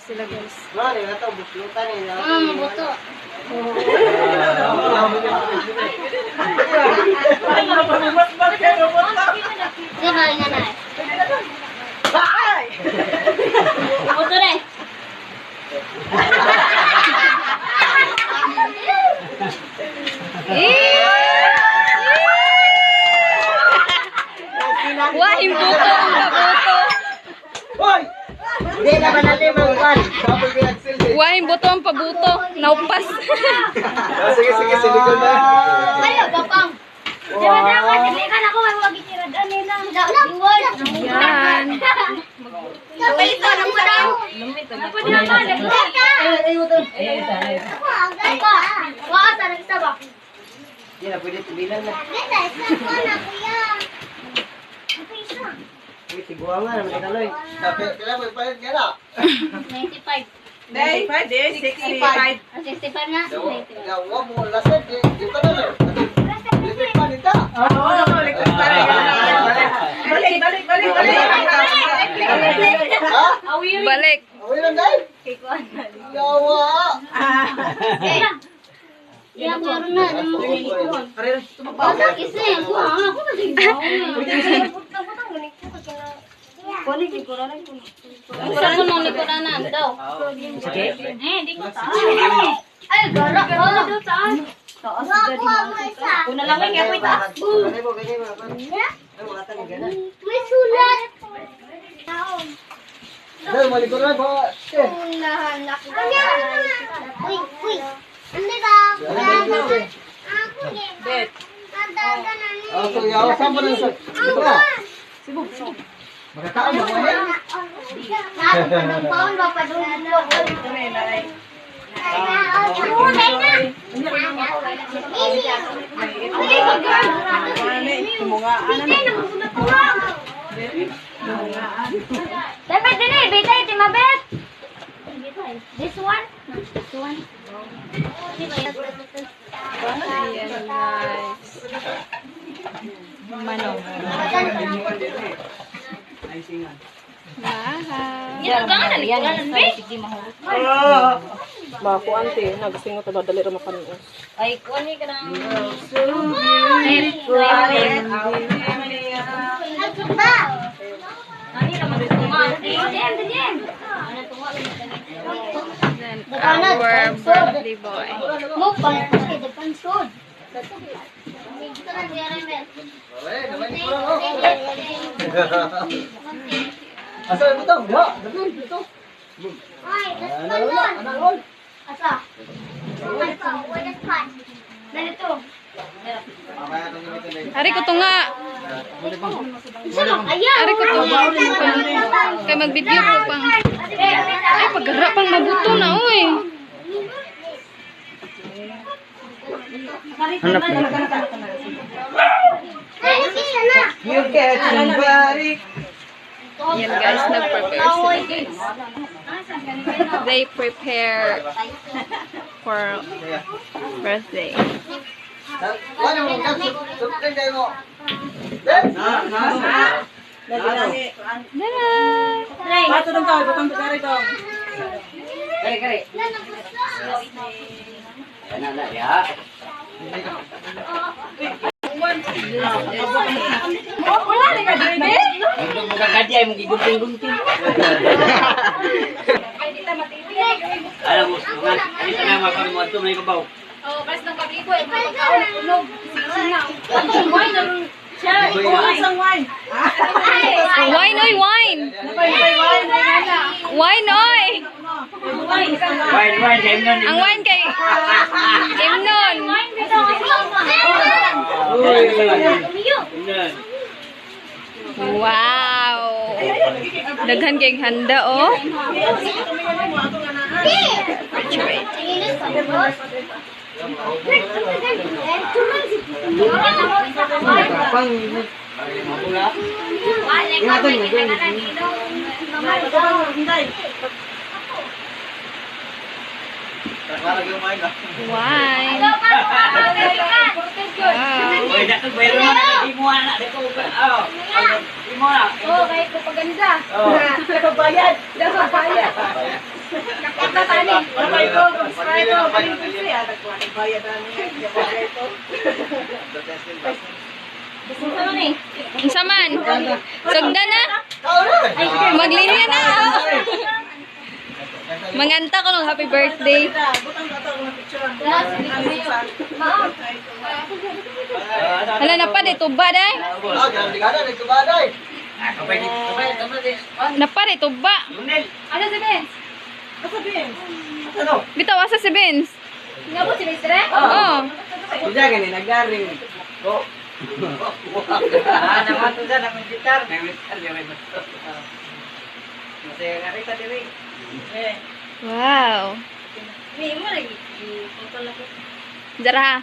sila guys. Mari na to buslutan ni. Buto. Di ba nga na? Buto na. Wah, himbuto ang kabuto. Hoy! Hindi naman natin magwan. Double pinagsil eh. Wah, himbuto ang pabuto. Naupas. Sige, silikon na. Ayo, gapang. Tirad-tirad, dilikan ako may wagi tiradan nila. Yan. Sabay ito, nang padang. Ako din naman, Waka sa nagsa ba? Hindi na pwede tubilan na. Ganda, isa ko na kuya. Uy, tiguan nga naman kitaloy. Kailan mo ipalit nga na? 95. 65. 65 na? 95. Yawa mo, lasad. Di ka na lang. Lipat pa nita. Balik. Ha? Balik. Awin lang dahil? Yawa. Ya, meron na. Kasi, ako na din. Isa ko nung likoranan daw. Di ko taas. Ay, gara. Una lang ay kaya itaas. May sulat. Dahil malikuran po. Uy. Ano ba? Bet. So, yawa, saan po lang sa... Ito na. Magkataon mo mo yan? Nagpaon ba pa doon? Dapat din eh, betay, timabet. This one? This one? Ayan guys. Manong. Mahal. Yan ang gangan, nalikuran, be? Baku ante, nagasingot na dali ra makanuos. Ay, kuani ka na. Then, our birthday boy. Asa ito? Ya, dagan ito. Analol. Asa? Ganito. Ari ko to nga. Ari ko to. Kay mag-video ko pang. Ay, paggarap pang mabuto na, oy. Hanap mo. You catch somebody. Yan guys, nag-prepare sila guys. They prepare for birthday. Ano mo? Subscribe kayo mo. Pato dong tao, butang pagkari dong. Kare. Ano ya? Wala ni ka dili. Bukan gaji ay mong gigunting-gunting. Alam mo, mga ano na mapagmuad to may kabaw. Oh, basta nang pagligo ay magkakaon unog. Sing wine na siya. Isang wine. Wine, oy, wine! Wine, oy! Wine, Jamnon. Ang wine kay Imnon. Wine bitaw ang Wow! Daghan kayong handa, oh. Pang mabula. Ingatan mo doon. Wine. Wow. Oy, dato bayro na di mo ana dako. Di mo na. Oh, kahit kapaganda. Oh. Bayad. Dapat bayad. Wala ito, subscribe ito. Galing ko siya. Nagbayad na niya. Ito. Ano ni? Unsa man? Sugda na. Maglinya na. Manganta ko ng happy birthday. Butang ka ito ng picture. Hala na pa, tuba day. Na pa, tuba. Ano si Vince? Kasabihin. Bitaw, asa si Vince? Ngabot si Mister? Oo. Sudah gani nagdaring. Ko. Naman to sa naman gitar. Masaya nga rin sa diri. Wow. May mo lagi. Jara ha.